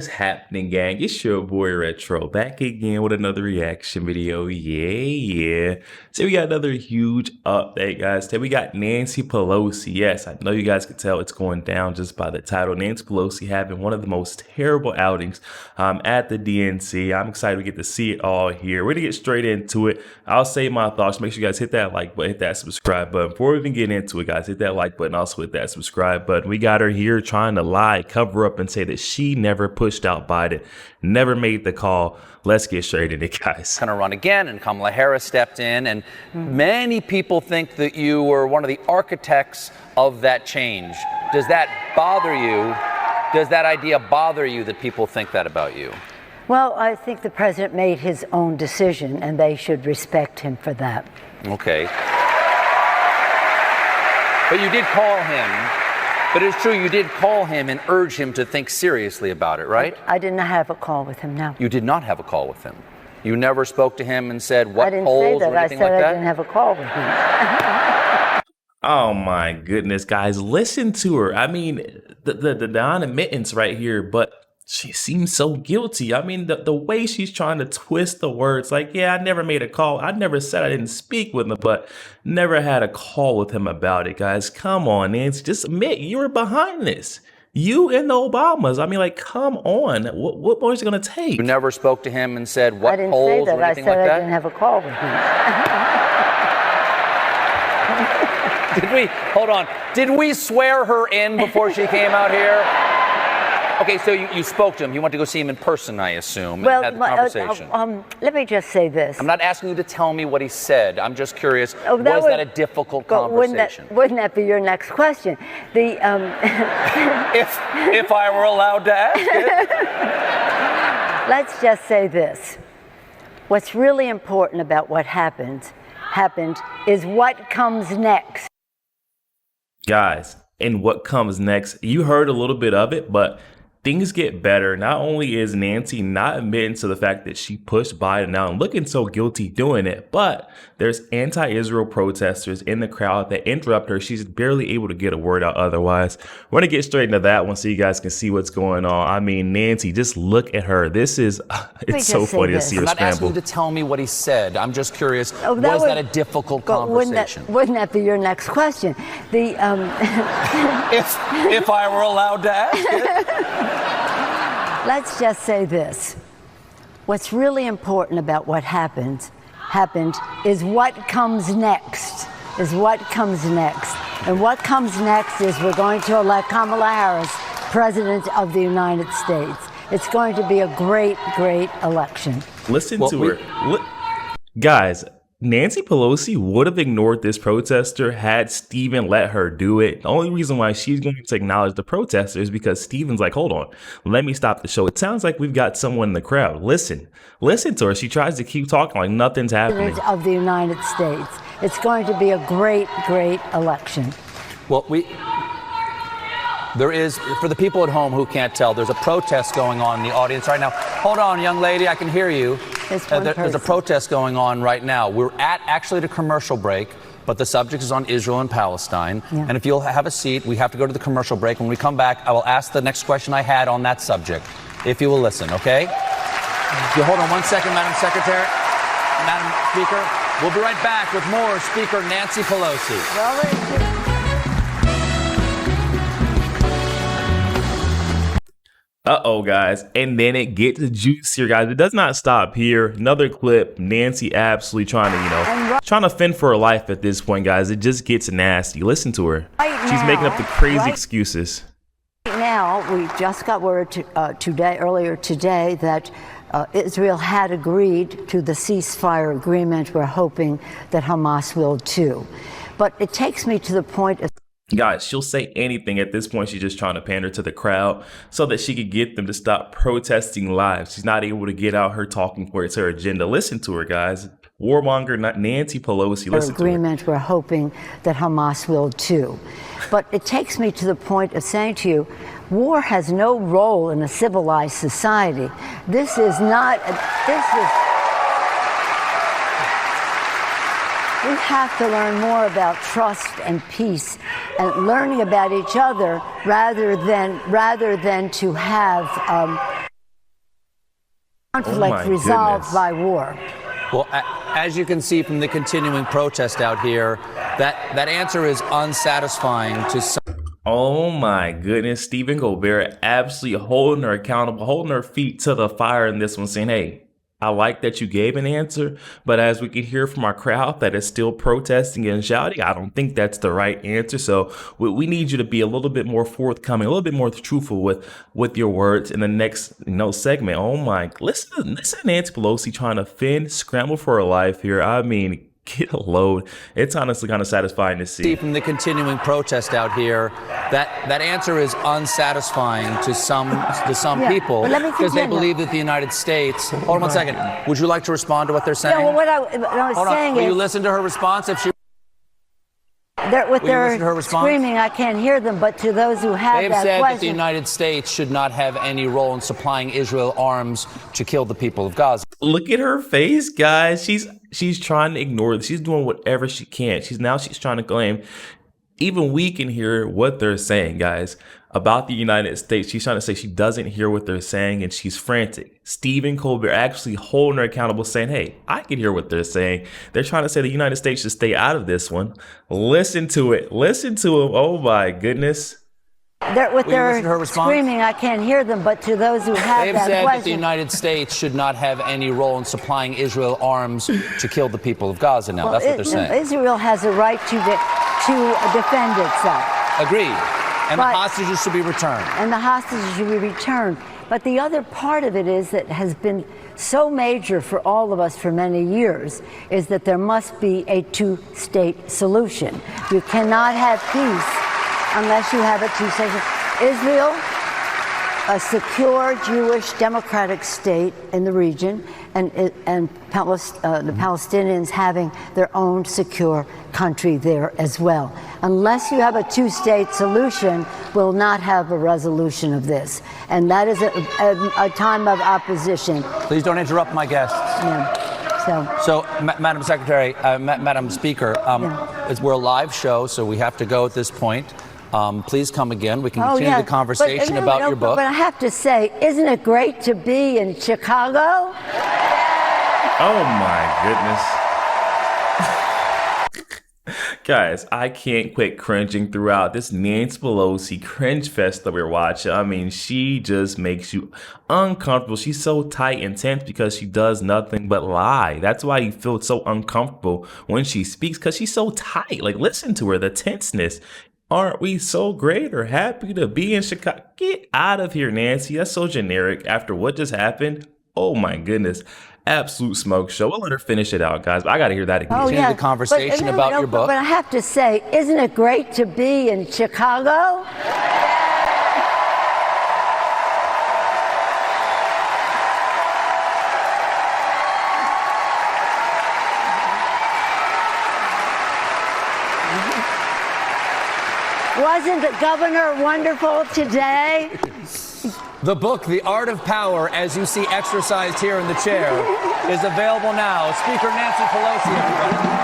What's happening, gang? It's your boy Retro back again with another reaction video. Yeah. So we got another huge update, guys. Today we got Nancy Pelosi. Yes, I know you guys can tell it's going down just by the title. Nancy Pelosi having one of the most terrible outings at the DNC. I'm excited to get to see it all here. We're gonna get straight into it. I'll say my thoughts. Make sure you guys hit that like button, hit that subscribe button. Before we even get into it, guys, hit that like button, also hit that subscribe button. We got her here trying to lie, cover up, and say that she never pushed out Biden, never made the call. Let's get straight into it, guys. Going to run again, and Kamala Harris stepped in, and many people think that you were one of the architects of that change. Does that bother you? Does that idea bother you that people think that about you? Well, I think the president made his own decision, and they should respect him for that. Okay. But you did call him. But it's true, you did call him and urge him to think seriously about it, right? I didn't have a call with him, no. You did not have a call with him. You never spoke to him and said what polls or anything like that? I said I didn't have a call with him. Oh my goodness, guys, listen to her. I mean, the non-admittance right here, but she seems so guilty. I mean, the way she's trying to twist the words, like, yeah, I never made a call. I never said I didn't speak with him, but never had a call with him about it, guys. Come on, Nancy, just admit you were behind this. You and the Obamas. I mean, like, come on. What more is it going to take? You never spoke to him and said what polls or anything like that? I said I didn't have a call with him. Did we, hold on, did we swear her in before she came out here? Okay, so you spoke to him. You went to go see him in person, I assume, and had the conversation. Let me just say this. I'm not asking you to tell me what he said. I'm just curious, was that a difficult conversation? Wouldn't that be your next question? If I were allowed to ask it. Let's just say this. What's really important about what happened is what comes next. Guys, and what comes next, you heard a little bit of it, but things get better. Not only is Nancy not admitting to the fact that she pushed Biden out and looking so guilty doing it, but there's anti-Israel protesters in the crowd that interrupt her. She's barely able to get a word out otherwise. We're going to get straight into that one so you guys can see what's going on. I mean, Nancy, just look at her. This is, it's so funny to see her scramble. I'm not asking you to tell me what he said. I'm just curious, was that a difficult conversation? Wouldn't that be your next question? If I were allowed to ask it. Let's just say this. What's really important about what happened is what comes next, And what comes next is we're going to elect Kamala Harris President of the United States. It's going to be a great, great election. Listen to her. Guys, Nancy Pelosi would have ignored this protester had Stephen let her do it. The only reason why she's going to acknowledge the protester is because Stephen's like, hold on, let me stop the show. It sounds like we've got someone in the crowd. Listen to her. She tries to keep talking like nothing's happening. Of the United States. It's going to be a great, great election. Well, there is, for the people at home who can't tell, there's a protest going on in the audience right now. Hold on, young lady, I can hear you. There's a protest going on right now. We're actually at a commercial break, but the subject is on Israel and Palestine. Yeah. And if you'll have a seat, we have to go to the commercial break. When we come back, I will ask the next question I had on that subject, if you will listen, okay? You hold on one second, Madam Secretary, Madam Speaker. We'll be right back with more Speaker Nancy Pelosi. Uh-oh, guys. And then it gets juicier, guys. It does not stop here. Another clip. Nancy absolutely trying to, trying to fend for her life at this point, guys. It just gets nasty. Listen to her. She's making up the crazy excuses. Right now, we just got word earlier today, that Israel had agreed to the ceasefire agreement. We're hoping that Hamas will too. But it takes me to the point of... Guys, she'll say anything at this point. She's just trying to pander to the crowd so that she could get them to stop protesting live. She's not able to get out her talking points, her agenda. Listen to her, guys. Warmonger, not Nancy Pelosi. Listen to her. Agreement. We're hoping that Hamas will too. But it takes me to the point of saying to you, war has no role in a civilized society. This is not, we have to learn more about trust and peace and learning about each other rather than to have conflict resolved by war. Well, as you can see from the continuing protest out here, that answer is unsatisfying to some. Oh my goodness, Stephen Colbert absolutely holding her accountable, holding her feet to the fire in this one, saying, hey, I like that you gave an answer, but as we can hear from our crowd that is still protesting and shouting, I don't think that's the right answer. So we need you to be a little bit more forthcoming, a little bit more truthful with your words in the next segment. Oh my, listen to Nancy Pelosi trying to fend, scramble for her life here. I mean, get a load. It's honestly kind of satisfying to see. From the continuing protest out here, that answer is unsatisfying to some people because they believe that the United States. Hold on one second. Would you like to respond to what they're saying? Yeah, well, what I was saying is. Will you listen to her response if she? They're screaming, I can't hear them, but to those who have they've that said question, that the United States should not have any role in supplying Israel arms to kill the people of Gaza. Look at her face, guys. She's trying to ignore it. She's doing whatever she can. She's trying to claim. Even we can hear what they're saying, guys, about the United States. She's trying to say she doesn't hear what they're saying, and she's frantic. Stephen Colbert actually holding her accountable, saying, hey, I can hear what they're saying. They're trying to say the United States should stay out of this one. Listen to it. Listen to him. Oh, my goodness. They're screaming, I can't hear them, but to those who have they've that said question. That the United States should not have any role in supplying Israel arms to kill the people of Gaza now. That's what they're saying. Israel has a right to defend itself. Agreed. And the hostages should be returned. And the hostages should be returned. But the other part of it is that has been so major for all of us for many years is that there must be a two-state solution. You cannot have peace unless you have a two-state. Israel, a secure Jewish democratic state in the region, and the Palestinians having their own secure country there as well. Unless you have a two-state solution, we'll not have a resolution of this. And that is a time of opposition. Please don't interrupt my guests. Yeah. So, Madam Secretary, Madam Speaker, we're a live show, so we have to go at this point. Please come again. We can continue the conversation about your book. But I have to say, isn't it great to be in Chicago? Oh my goodness. Guys, I can't quit cringing throughout this Nancy Pelosi cringe fest that we're watching. I mean, she just makes you uncomfortable. She's so tight and tense because she does nothing but lie. That's why you feel so uncomfortable when she speaks, because she's so tight. Like, listen to her, the tenseness. Aren't we so great or happy to be in Chicago? Get out of here, Nancy. That's so generic after what just happened. Oh my goodness. Absolute smoke show. We'll let her finish it out, guys. But I got to hear that again. Continue the conversation about your book. But I have to say, isn't it great to be in Chicago? Wasn't the governor wonderful today? The book, The Art of Power, as you see exercised here in the chair, is available now. Speaker Nancy Pelosi, everybody.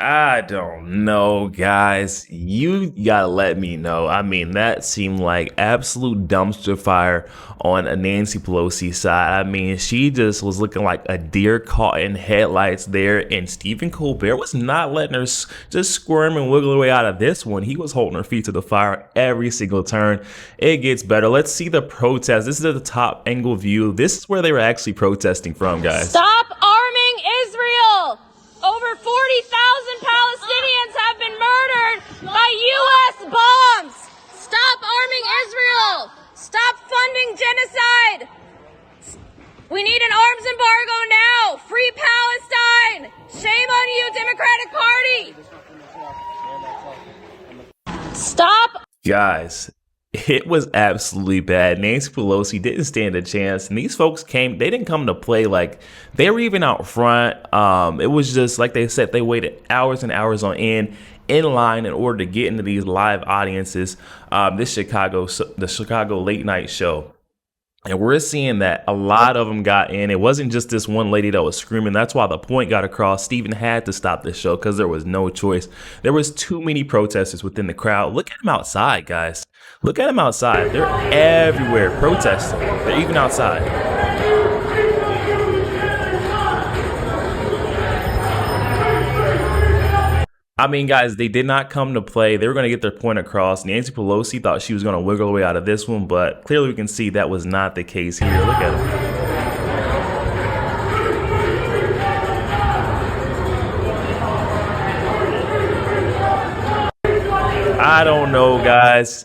I don't know, guys. You gotta let me know. I mean, that seemed like absolute dumpster fire on a Nancy Pelosi side. I mean, she just was looking like a deer caught in headlights there, and Stephen Colbert was not letting her just squirm and wiggle her way out of this one. He was holding her feet to the fire every single turn. It gets better. Let's see the protest. This is the top angle view. This is where they were actually protesting from, guys. Stop arming Israel! Over 40,000 Palestinians have been murdered by U.S. bombs! Stop arming Israel! Stop funding genocide! We need an arms embargo now! Free Palestine! Shame on you, Democratic Party! Stop! Guys, it was absolutely bad. Nancy Pelosi didn't stand a chance, and these folks they didn't come to play. Like, they were even out front. It was just like they said, they waited hours and hours on end in line in order to get into these live audiences. The Chicago late night show. And we're seeing that a lot of them got in. It wasn't just this one lady that was screaming. That's why the point got across. Stephen had to stop this show because there was no choice. There was too many protesters within the crowd. Look at them outside, guys. Look at them outside. They're everywhere protesting. They're even outside. I mean, guys, they did not come to play. They were going to get their point across. Nancy Pelosi thought she was going to wiggle her way out of this one, but clearly we can see that was not the case here. Look at her. I don't know, guys.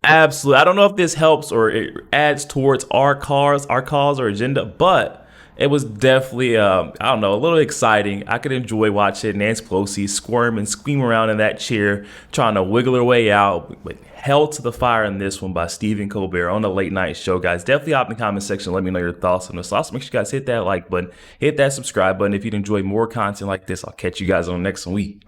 Absolutely. I don't know if this helps or it adds towards our cause or agenda, but it was definitely, I don't know, a little exciting. I could enjoy watching Nancy Pelosi squirm and scream around in that chair, trying to wiggle her way out, but held to the fire in this one by Stephen Colbert on the late night show, guys. Definitely hop in the comment section. Let me know your thoughts on this. Also, make sure you guys hit that like button, hit that subscribe button if you'd enjoy more content like this. I'll catch you guys on the next week.